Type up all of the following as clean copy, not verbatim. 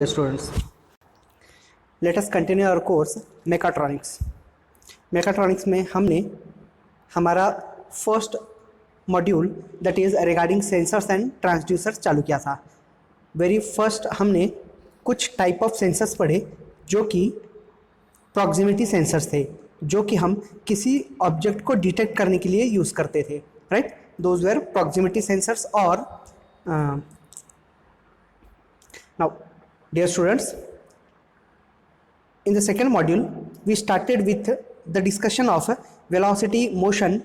Students, let us continue our course mechatronics. mechatronics में हमने हमारा first module that is regarding sensors and transducers चालू किया था. वेरी फर्स्ट हमने कुछ टाइप ऑफ सेंसर्स पढ़े जो कि प्रॉक्सिमिटी सेंसर्स थे, जो कि हम किसी ऑब्जेक्ट को डिटेक्ट करने के लिए यूज़ करते थे. Right, those were proximity sensors. और now dear students, in the second module we started with the discussion of velocity, motion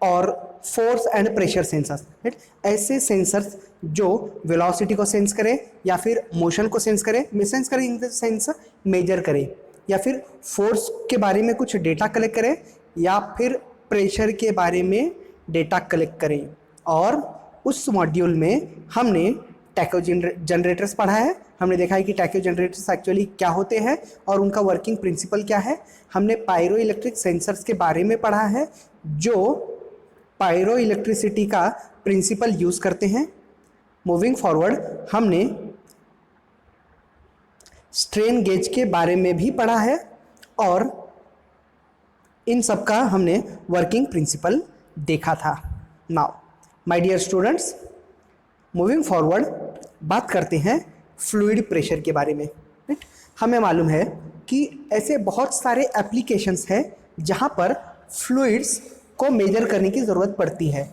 और force and pressure sensors. right? ऐसे सेंसर्स जो velocity को सेंस करे या फिर motion को सेंस करे इन द सेंस मेजर करे, या फिर फोर्स के बारे में कुछ डेटा कलेक्ट करे, या फिर प्रेशर के बारे में डेटा कलेक्ट करे. और उस मॉड्यूल में हमने टैको जनरेटर्स पढ़ा है. हमने देखा है कि टैको जनरेटर्स एक्चुअली क्या होते हैं और उनका वर्किंग प्रिंसिपल क्या है. हमने पायरो इलेक्ट्रिक सेंसर्स के बारे में पढ़ा है जो पायरो इलेक्ट्रिसिटी का प्रिंसिपल यूज़ करते हैं. मूविंग फॉरवर्ड हमने स्ट्रेन गेज के बारे में भी पढ़ा है और इन सब का हमने वर्किंग प्रिंसिपल देखा था. Now my dear students, moving forward बात करते हैं फ्लूइड प्रेशर के बारे में. राइट, हमें मालूम है कि ऐसे बहुत सारे एप्लीकेशंस हैं जहां पर फ्लूइड्स को मेजर करने की ज़रूरत पड़ती है.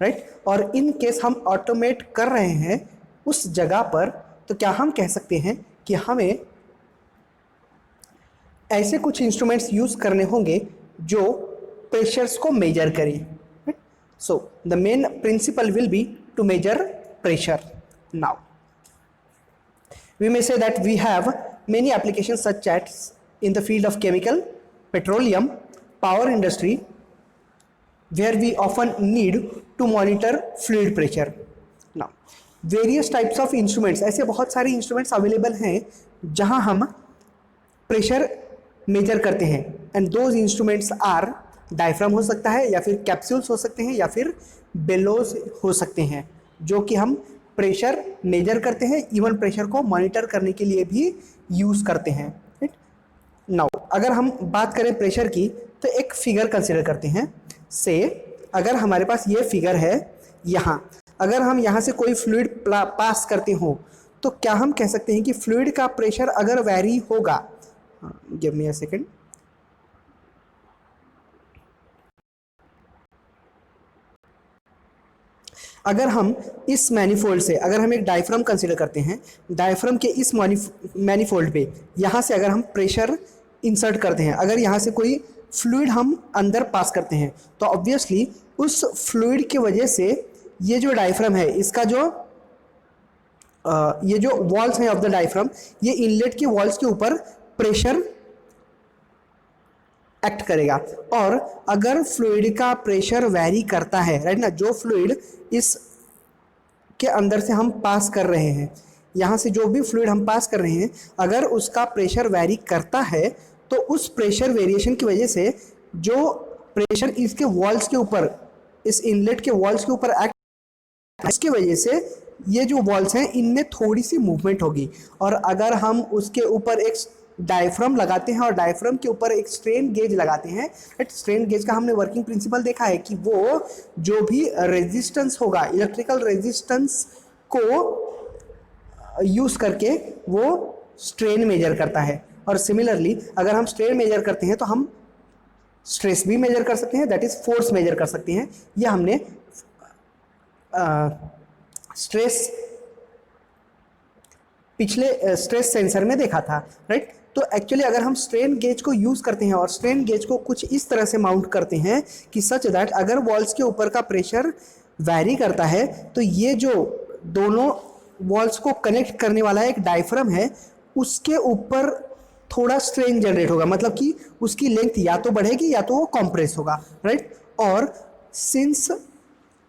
राइट, और इन केस हम ऑटोमेट कर रहे हैं उस जगह पर, तो क्या हम कह सकते हैं कि हमें ऐसे कुछ इंस्ट्रूमेंट्स यूज़ करने होंगे जो प्रेशर्स को मेजर करें. So the main principle will be to measure pressure. Now we may say that we have many applications such as in the field of chemical, petroleum, power industry, where we often need to monitor fluid pressure. Now various types of instruments, ऐसे बहुत सारे instruments available हैं जहां हम pressure measure करते हैं, and those instruments are diaphragm हो सकता है, या फिर कैप्सूल्स हो सकते हैं, या फिर बेलोज हो सकते हैं, जो कि हम प्रेशर मेजर करते हैं. इवन प्रेशर को मॉनिटर करने के लिए भी यूज़ करते हैं. राइट, नाउ अगर हम बात करें प्रेशर की, तो एक फिगर कंसिडर करते हैं. से अगर हमारे पास ये फिगर है, यहाँ अगर हम यहाँ से कोई फ्लूइड पास करते हो, तो क्या हम कह सकते हैं कि फ्लूइड का प्रेशर अगर वेरी होगा. Give me a second. अगर हम इस मैनीफोल्ड से, अगर हम एक डायफ्राम कंसीडर करते हैं, डायफ्राम के इस मैनीफोल्ड पे यहाँ से अगर हम प्रेशर इंसर्ट करते हैं, अगर यहाँ से कोई फ्लूइड हम अंदर पास करते हैं, तो ऑब्वियसली उस फ्लूइड की वजह से ये जो डायफ्राम है, इसका जो ये जो वॉल्स हैं ऑफ द डायफ्राम, ये इनलेट की वॉल्स के ऊपर प्रेशर एक्ट करेगा. और अगर फ्लूइड का प्रेशर वेरी करता है, राइट ना, जो फ्लूइड इस के अंदर से हम पास कर रहे हैं, यहाँ से जो भी फ्लूइड हम पास कर रहे हैं, अगर उसका प्रेशर वेरी करता है, तो उस प्रेशर वेरिएशन की वजह से जो प्रेशर इसके वॉल्स के ऊपर, इस इनलेट के वॉल्स के ऊपर एक्ट, इसके वजह से ये जो वॉल्स हैं इनमें थोड़ी सी मूवमेंट होगी. और अगर हम उसके ऊपर एक डायफ्राम लगाते हैं और डायफ्राम के ऊपर एक स्ट्रेन गेज लगाते हैं, स्ट्रेन गेज का हमने वर्किंग प्रिंसिपल देखा है कि वो जो भी रेजिस्टेंस होगा, इलेक्ट्रिकल रेजिस्टेंस को यूज़ करके वो स्ट्रेन मेजर करता है. और सिमिलरली अगर हम स्ट्रेन मेजर करते हैं तो हम स्ट्रेस भी मेजर कर सकते हैं, दैट इज़ फोर्स मेजर कर सकते हैं. यह हमने स्ट्रेस पिछले स्ट्रेस सेंसर में देखा था. राइट, तो एक्चुअली अगर हम स्ट्रेन गेज को यूज़ करते हैं और स्ट्रेन गेज को कुछ इस तरह से माउंट करते हैं कि सच दैट अगर वॉल्स के ऊपर का प्रेशर वैरी करता है, तो ये जो दोनों वॉल्स को कनेक्ट करने वाला एक डायफ्राम है, उसके ऊपर थोड़ा स्ट्रेन जनरेट होगा, मतलब कि उसकी लेंथ या तो बढ़ेगी या तो वो कॉम्प्रेस होगा. राइट, और सिंस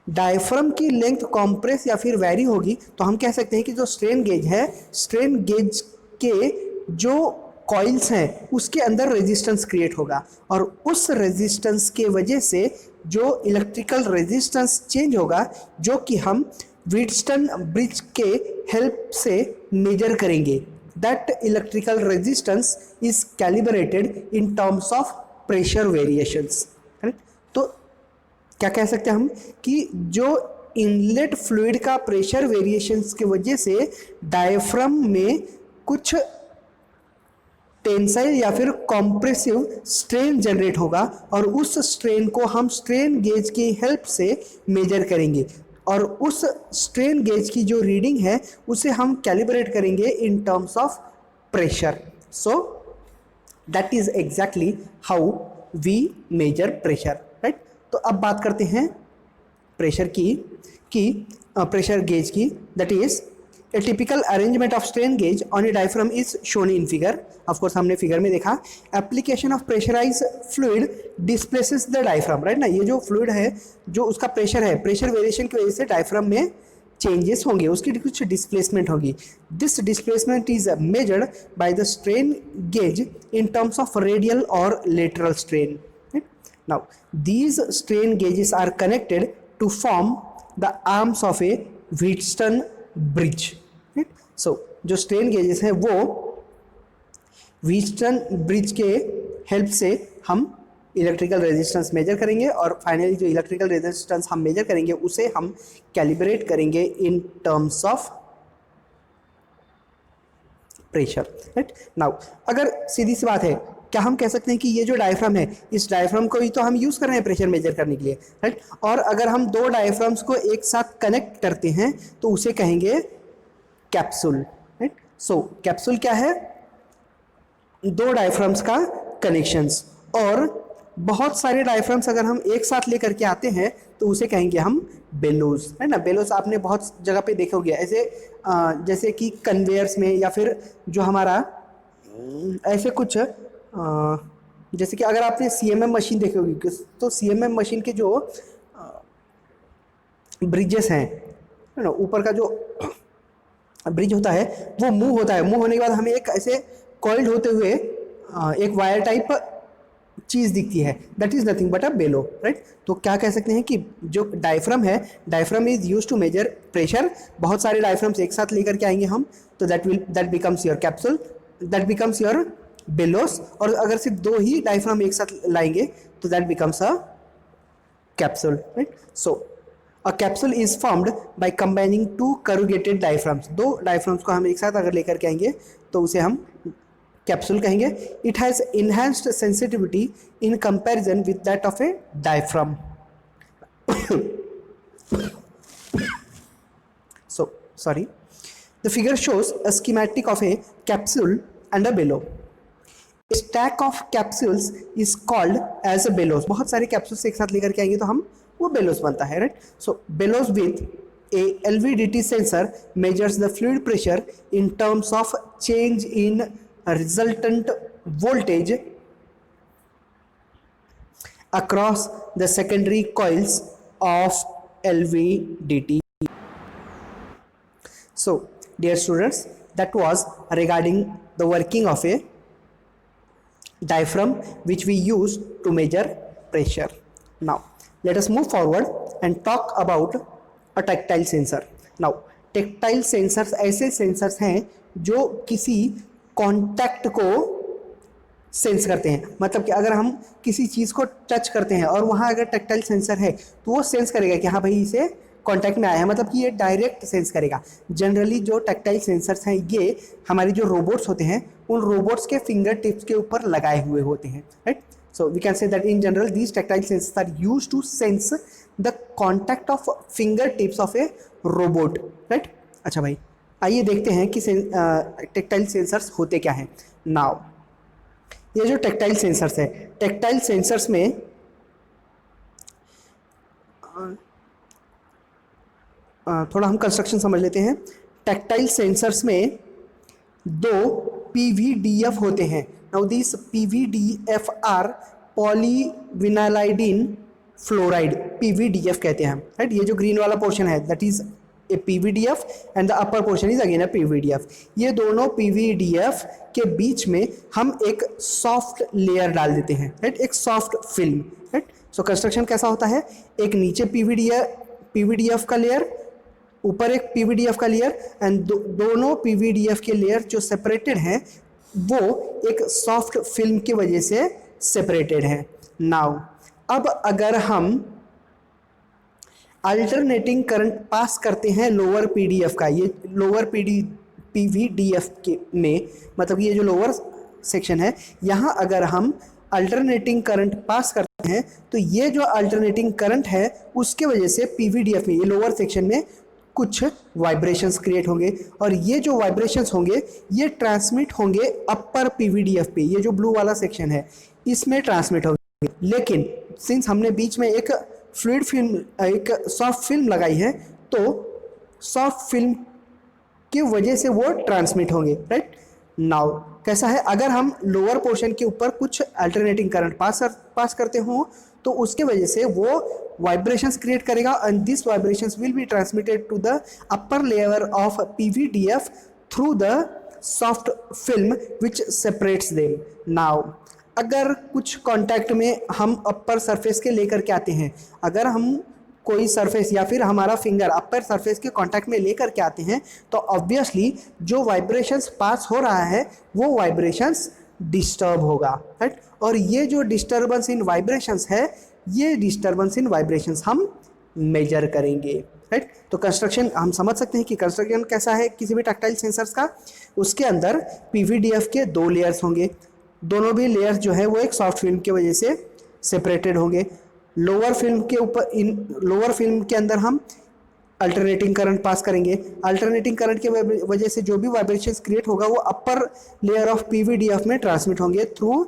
डायफ्राम की लेंथ कॉम्प्रेस या फिर वेरी होगी, तो हम कह सकते हैं कि जो स्ट्रेन गेज है, स्ट्रेन गेज के जो कॉइल्स हैं उसके अंदर रेजिस्टेंस क्रिएट होगा, और उस रेजिस्टेंस के वजह से जो इलेक्ट्रिकल रेजिस्टेंस चेंज होगा, जो कि हम व्हीटस्टोन ब्रिज के हेल्प से मेजर करेंगे। That electrical resistance is calibrated in terms of pressure variations. तो क्या कह सकते हैं हम कि जो इनलेट फ्लूइड का प्रेशर वेरिएशंस की वजह से डायफ्राम में कुछ टेंसाइल या फिर कॉम्प्रेसिव स्ट्रेन जनरेट होगा और उस स्ट्रेन को हम स्ट्रेन गेज की हेल्प से मेजर करेंगे और उस स्ट्रेन गेज की जो रीडिंग है उसे हम कैलिब्रेट करेंगे in terms of pressure. So that is exactly how we measure pressure, right. तो अब बात करते हैं प्रेशर की प्रेशर गेज की। That is A typical arrangement of strain gauge on a diaphragm is shown in figure. Of course हमने figure में देखा application of pressurized fluid displaces the diaphragm, right ना। ये जो फ्लूइड है जो उसका प्रेशर है, प्रेशर वेरिएशन की वजह से डायफ्राम में चेंजेस होंगे, उसकी कुछ डिस्प्लेसमेंट होगी। This displacement is measured by the strain gauge in terms of radial और lateral strain. Now these strain gauges are connected to form the arms of a Wheatstone bridge. So जो strain gauges हैं वो Wheatstone bridge के help से हम electrical resistance measure करेंगे और finally जो इलेक्ट्रिकल रेजिस्टेंस हम मेजर करेंगे उसे हम कैलिब्रेट करेंगे in terms of pressure, right. Now अगर सीधी सी बात है, क्या हम कह सकते हैं कि ये जो डायफ्राम है इस डायफ्राम को ही तो हम यूज़ कर रहे हैं प्रेशर मेजर करने के लिए, राइट। और अगर हम दो डायफ्राम्स को एक साथ कनेक्ट करते हैं तो उसे कहेंगे कैप्सूल, राइट। सो कैप्सूल क्या है? दो डायफ्राम्स का कनेक्शंस। और बहुत सारे डायफ्राम्स अगर हम एक साथ लेकर के आते हैं तो उसे कहेंगे हम बेलोज, है ना। बेलोज आपने बहुत जगह पे देखा होगा, ऐसे जैसे कि कन्वेयर्स में या फिर जो हमारा ऐसे कुछ जैसे कि अगर आपने सीएमएम मशीन देखी होगी तो सीएमएम मशीन के जो ब्रिजेस हैं, है ना, ऊपर का जो ब्रिज होता है वो मूव होता है। मूव होने के बाद हमें एक ऐसे कॉइल्ड होते हुए एक वायर टाइप चीज़ दिखती है, that is nothing but a bellow, right. तो क्या कह सकते हैं कि जो डायफ्राम है, diaphragm is use to measure pressure. बहुत सारे डायफ्राम्स एक साथ लेकर के आएंगे हम तो that becomes your capsule, that becomes your bellows. और अगर सिर्फ दो ही डायफ्राम एक साथ लाएंगे तो that becomes a capsule, right. So a capsule is formed by combining two corrugated diaphragms. दो डायफ्राम्स को हम एक साथ अगर लेकर के आएंगे तो उसे हम कैप्सूल कहेंगे। It has enhanced sensitivity in comparison with that of A diaphragm. So sorry, the figure shows a schematic of a capsule and a bellow. A stack of capsules is called as a bellows. बहुत सारे capsules एक साथ लेकर के आएंगे तो हम वो बेलोस बनता है, right. So bellows with a LVDT sensor measures the fluid pressure in terms of change in resultant voltage across the secondary coils of LVDT. So dear students, that was regarding the working of a diaphragm which we use to measure pressure. Now let us move forward and talk about a tactile sensor. Now tactile sensors ऐसे sensors हैं जो किसी contact को sense करते हैं। मतलब कि अगर हम किसी चीज़ को टच करते हैं और वहाँ अगर टैक्टाइल सेंसर है तो वो सेंस करेगा कि हाँ भाई इसे कॉन्टैक्ट में आया है, मतलब कि ये डायरेक्ट सेंस करेगा। जनरली जो टैक्टाइल सेंसर्स हैं ये हमारे जो रोबोट्स होते हैं उन रोबोट्स के फिंगर टिप्स के ऊपर लगाए हुए होते हैं, right. So we can say that in general these tactile sensors are used to sense the contact of finger tips of a robot, right. अच्छा भाई, आइए देखते हैं कि टैक्टाइल सेंसर्स होते क्या हैं। नाउ ये जो टैक्टाइल सेंसर्स है, टैक्टाइल सेंसर्स में थोड़ा हम कंस्ट्रक्शन समझ लेते हैं। टैक्टाइल सेंसर्स में दो PVDF होते हैं। Now this PVDF are polyvinylidene fluoride, PVDF कहते हैं, राइट। ये जो ग्रीन वाला पोर्शन है that is a PVDF and the upper portion is again a PVDF। ये दोनों PVDF के बीच में हम एक सॉफ्ट लेयर डाल देते हैं, राइट, एक soft film, right. So construction कैसा होता है, एक नीचे PVDF का लेयर ऊपर एक पीवीडीएफ का लेयर एंड दोनों पीवीडीएफ के लेयर जो सेपरेटेड हैं वो एक सॉफ्ट फिल्म की वजह से सेपरेटेड हैं। नाउ अब अगर हम अल्टरनेटिंग करंट पास करते हैं लोअर पीडीएफ का, ये लोअर पीवीडीएफ के में, मतलब ये जो लोअर सेक्शन है यहाँ अगर हम अल्टरनेटिंग करंट पास करते हैं तो ये जो अल्टरनेटिंग करंट है उसके वजह से पीवीडीएफ में, ये लोअर सेक्शन में कुछ वाइब्रेशंस क्रिएट होंगे और ये जो वाइब्रेशंस होंगे ये ट्रांसमिट होंगे अपर पीवीडीएफ पे, ये जो ब्लू वाला सेक्शन है इसमें ट्रांसमिट होंगे। लेकिन सिंस हमने बीच में एक फ्लूइड फिल्म, एक सॉफ्ट फिल्म लगाई है तो सॉफ्ट फिल्म की वजह से वो ट्रांसमिट होंगे, राइट। नाउ कैसा है, अगर हम लोअर पोर्शन के ऊपर कुछ अल्टरनेटिंग करंट पास करते हो तो उसके वजह से वो वाइब्रेशंस क्रिएट करेगा and this vibrations will be transmitted to the upper layer of PVDF through the soft film which separates them. Now अगर कुछ कांटेक्ट में हम अपर सरफेस के लेकर के आते हैं, अगर हम कोई सरफेस या फिर हमारा फिंगर अपर सरफेस के कांटेक्ट में लेकर के आते हैं तो ऑब्वियसली जो वाइब्रेशंस पास हो रहा है वो वाइब्रेशंस डिस्टर्ब होगा, राइट। और ये जो डिस्टर्बेंस इन वाइब्रेशंस है, ये डिस्टर्बेंस इन वाइब्रेशंस हम मेजर करेंगे, राइट। तो कंस्ट्रक्शन हम समझ सकते हैं कि कंस्ट्रक्शन कैसा है किसी भी टैक्टाइल सेंसर्स का। उसके अंदर पीवीडीएफ के 2 लेयर्स होंगे, दोनों भी लेयर्स जो है वो एक सॉफ्ट फिल्म की वजह से सेपरेटेड होंगे। लोअर फिल्म के ऊपर, इन लोअर फिल्म के अंदर हम अल्टरनेटिंग करंट पास करेंगे। अल्टरनेटिंग करंट के वजह से जो भी वाइब्रेशंस क्रिएट होगा वो अपर लेयर ऑफ पीवीडीएफ में ट्रांसमिट होंगे थ्रू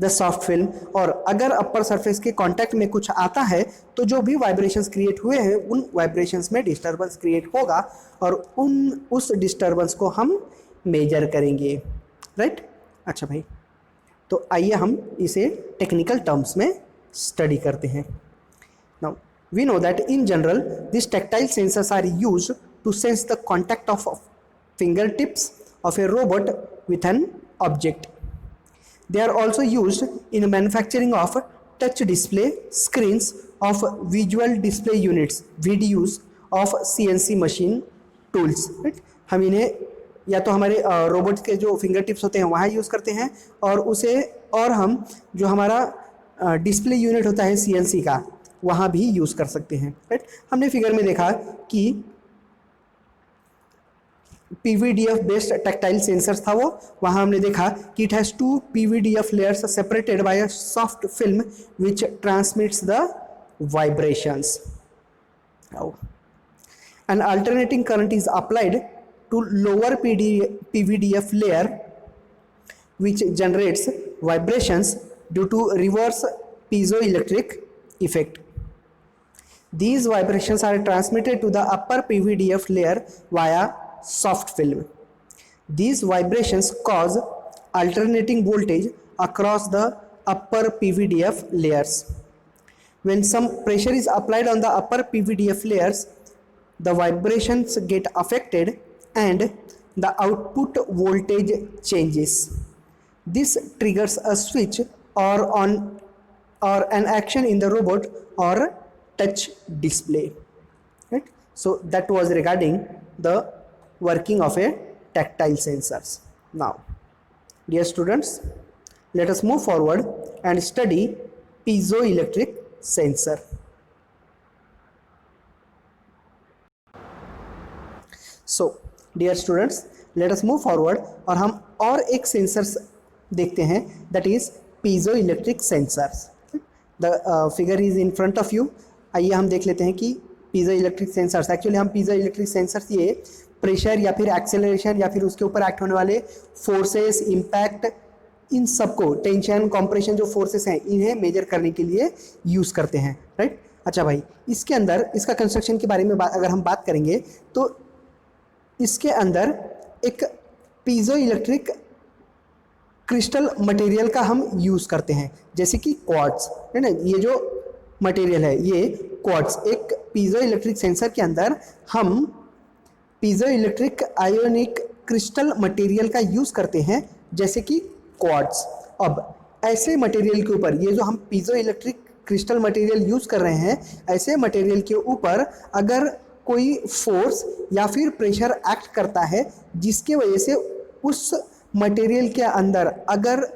द सॉफ्ट फिल्म। और अगर अपर सरफेस के कांटेक्ट में कुछ आता है तो जो भी वाइब्रेशंस क्रिएट हुए हैं उन वाइब्रेशंस में डिस्टर्बेंस क्रिएट होगा और उस डिस्टर्बेंस को हम मेजर करेंगे, राइट। अच्छा भाई, तो आइए हम इसे टेक्निकल टर्म्स में स्टडी करते हैं। Now we know that in general this tactile sensors are used to sense the contact of finger tips of a robot with an object. They are also used in manufacturing of touch display screens of visual display units, VDUs of CNC machine tools, right? हम इन्हें या तो हमारे robots के जो finger tips होते हैं वहाँ यूज़ करते हैं और उसे, और हम जो हमारा डिस्प्ले यूनिट होता है CNC का वहाँ भी यूज़ कर सकते हैं, राइट। हमने फिगर में देखा कि PVDF बेस्ड टैक्टाइल सेंसर्स था वो, वहाँ हमने देखा कि it has 2 PVDF layers separated by a soft film which transmits the vibrations. Now, an alternating current is applied to lower PVDF layer which generates vibrations due to reverse piezoelectric effect. These vibrations are transmitted to the upper PVDF layer via soft film. These vibrations cause alternating voltage across the upper PVDF layers. When some pressure is applied on the upper PVDF layers, the vibrations get affected and the output voltage changes. This triggers a switch or an action in the robot or touch display, right? So that was regarding the working of a tactile sensors. Now, dear students, let us move forward and study piezoelectric sensor. So, dear students, let us move forward और हम और एक sensors देखते हैं, that is piezoelectric sensors. The figure is in front of you. आइए हम देख लेते हैं कि piezoelectric sensors, एक्चुअली हम piezoelectric sensors ये प्रेशर या फिर एक्सेलरेशन या फिर उसके ऊपर एक्ट होने वाले फोर्सेस, इम्पैक्ट, इन सबको, टेंशन, कॉम्प्रेशन जो फोर्सेस हैं इन्हें मेजर करने के लिए यूज़ करते हैं, राइट। अच्छा भाई, इसके अंदर इसका कंस्ट्रक्शन के बारे में अगर हम बात करेंगे तो इसके अंदर एक पीजो इलेक्ट्रिक क्रिस्टल मटेरियल का हम यूज़ करते हैं, जैसे कि क्वार्ट्ज, है ना। ये जो मटेरियल है ये क्वार्ट्ज, एक पीजो इलेक्ट्रिक सेंसर के अंदर हम piezo electric ionic crystal material का यूज़ करते हैं, जैसे कि क्वार्ट्ज। अब ऐसे मटेरियल के ऊपर, ये जो हम piezo electric crystal material use कर रहे हैं, ऐसे मटेरियल के ऊपर अगर कोई फोर्स या फिर प्रेशर एक्ट करता है जिसके वजह से उस मटेरियल के अंदर अगर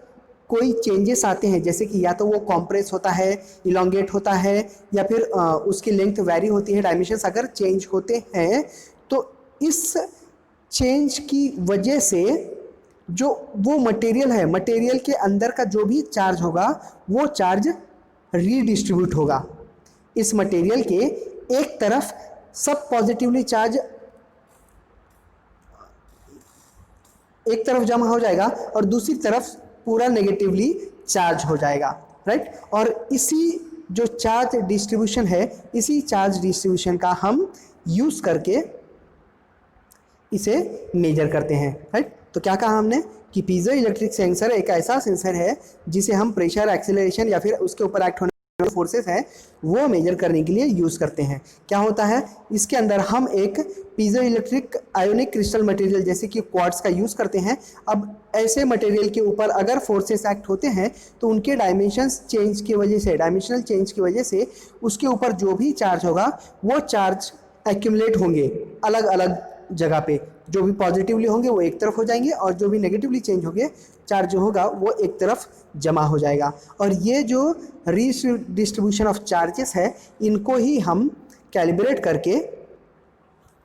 कोई चेंजेस आते हैं, जैसे कि या तो वो कॉम्प्रेस होता है, इलोंगेट होता है, या फिर उसकी लेंथ वैरी होती है, डायमेंशंस अगर चेंज होते हैं, तो इस चेंज की वजह से जो वो मटेरियल है, मटेरियल के अंदर का जो भी चार्ज होगा वो चार्ज रीडिस्ट्रीब्यूट होगा। इस मटेरियल के एक तरफ सब पॉजिटिवली चार्ज एक तरफ जमा हो जाएगा और दूसरी तरफ पूरा नेगेटिवली चार्ज हो जाएगा, राइट। और इसी जो चार्ज डिस्ट्रीब्यूशन है, इसी चार्ज डिस्ट्रीब्यूशन का हम यूज करके इसे मेजर करते हैं, राइट। तो क्या कहा हमने कि पीजो इलेक्ट्रिक सेंसर एक ऐसा सेंसर है जिसे हम प्रेशर, एक्सेलरेशन या फिर उसके ऊपर एक्ट होने फोर्सेस हैं वो मेजर करने के लिए यूज करते हैं। क्या होता है, इसके अंदर हम एक piezo electric ionic crystal material जैसे कि क्वार्ट्ज का यूज करते हैं। अब ऐसे मटेरियल के ऊपर अगर फोर्सेस एक्ट होते हैं तो उनके डायमेंशंस चेंज की वजह से, डायमेंशनल चेंज की वजह से उसके ऊपर जो भी चार्ज होगा वो चार्ज एक्यूमुलेट होंगे अलग अलग जगह पे। जो भी पॉजिटिवली होंगे वो एक तरफ हो जाएंगे और जो भी नेगेटिवली चेंज होंगे चार्ज जो होगा वो एक तरफ जमा हो जाएगा। और ये जो रीडिस्ट्रीब्यूशन ऑफ चार्जेस है इनको ही हम कैलिब्रेट करके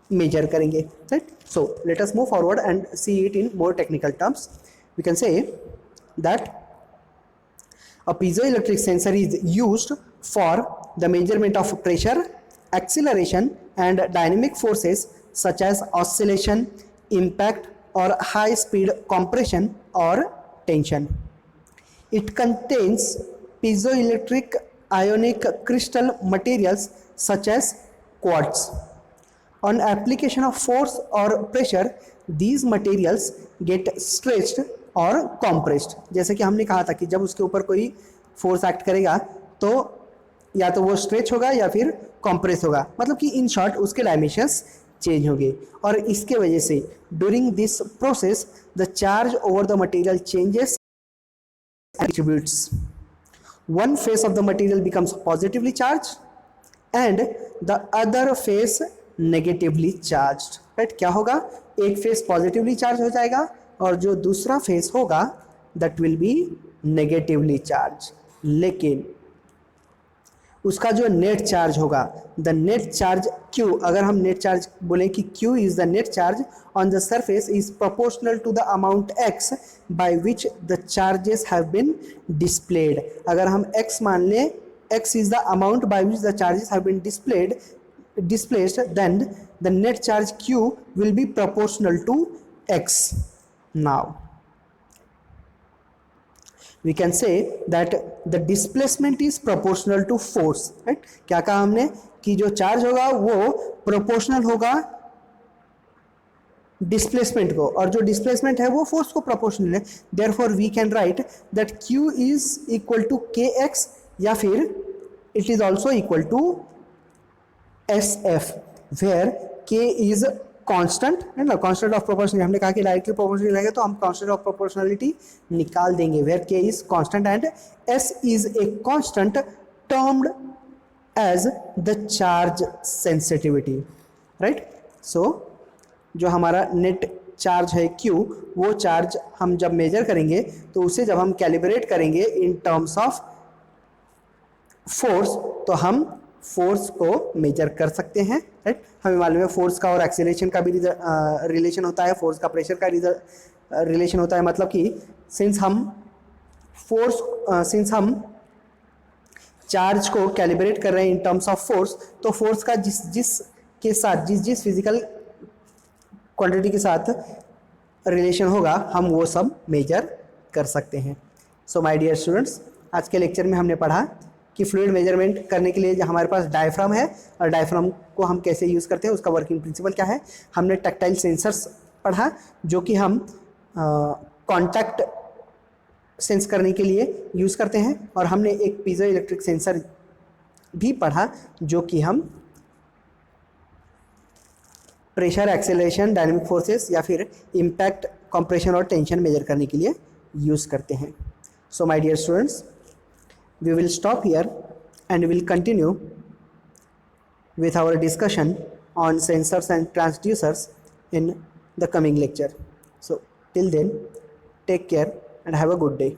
मेजर करेंगे, right. So let us move forward and see it in more technical terms. We can say that a piezoelectric sensor is used for the measurement of pressure, acceleration and dynamic forces such as oscillation, impact or high speed compression or tension. It contains piezoelectric ionic crystal materials such as quartz. On application of force or pressure, these materials get stretched और compressed. जैसे कि हमने कहा था कि जब उसके ऊपर कोई फोर्स एक्ट करेगा तो या तो वो स्ट्रेच होगा या फिर कॉम्प्रेस होगा, मतलब कि इन शॉर्ट उसके डायमेंशंस चेंज होंगे। और इसके वजह से during this process the charge over the material changes and distributes. One face of the material becomes positively charged and the other face negatively charged. right? क्या होगा, एक फेस पॉजिटिवली चार्ज हो जाएगा और जो दूसरा फेस होगा that will be negatively charged. लेकिन उसका जो नेट चार्ज होगा, द नेट चार्ज Q, अगर हम नेट चार्ज बोलें कि Q is the net charge on the surface is proportional to the amount X by which the charges have been displaced. अगर हम X मान लें, X is the amount by which the charges have been displaced, then the net charge Q will be proportional to X. Now we can say that the displacement is proportional to force, right? क्या कहा हमने कि जो charge होगा वो proportional होगा displacement को, और जो डिस्प्लेसमेंट है वो फोर्स को प्रोपोर्शनल है। Therefore we can write that Q is equal to KX या फिर it is also equal to SF, where K is constant है ना, कांस्टेंट ऑफ प्रोपोर्शनलिटी। हमने कहा कि डायरेक्टली प्रोपोर्शनल लगेगा तो हम कांस्टेंट ऑफ प्रोपोर्शनलिटी निकाल देंगे, where K is constant and S is a constant termed as the charge sensitivity, right. So जो हमारा नेट चार्ज है Q, वो चार्ज हम जब मेजर करेंगे तो उसे जब हम कैलिब्रेट करेंगे इन टर्म्स ऑफ फोर्स तो हम फोर्स को मेजर कर सकते हैं, राइट। हमें मालूम है फोर्स का और एक्सेलरेशन का भी रिलेशन होता है, फोर्स का प्रेशर का रिलेशन होता है। मतलब कि सिंस हम चार्ज को कैलिब्रेट कर रहे हैं इन टर्म्स ऑफ फोर्स, तो फोर्स का जिस फिजिकल क्वांटिटी के साथ रिलेशन होगा हम वो सब मेजर कर सकते हैं। सो माय डियर स्टूडेंट्स, आज के लेक्चर में हमने पढ़ा कि फ्लूइड मेजरमेंट करने के लिए जो हमारे पास डायफ्राम है और डायफ्राम को हम कैसे यूज़ करते हैं, उसका वर्किंग प्रिंसिपल क्या है। हमने टैक्टाइल सेंसर्स पढ़ा जो कि हम कांटेक्ट सेंस करने के लिए यूज़ करते हैं, और हमने एक पीजो इलेक्ट्रिक सेंसर भी पढ़ा जो कि हम प्रेशर, एक्सेलरेशन, डायनेमिक फोर्सेस या फिर इम्पैक्ट, कंप्रेशन और टेंशन मेजर करने के लिए यूज़ करते हैं। So my dear students, we will stop here and we will continue with our discussion on sensors and transducers in the coming lecture. So till then, take care and have a good day.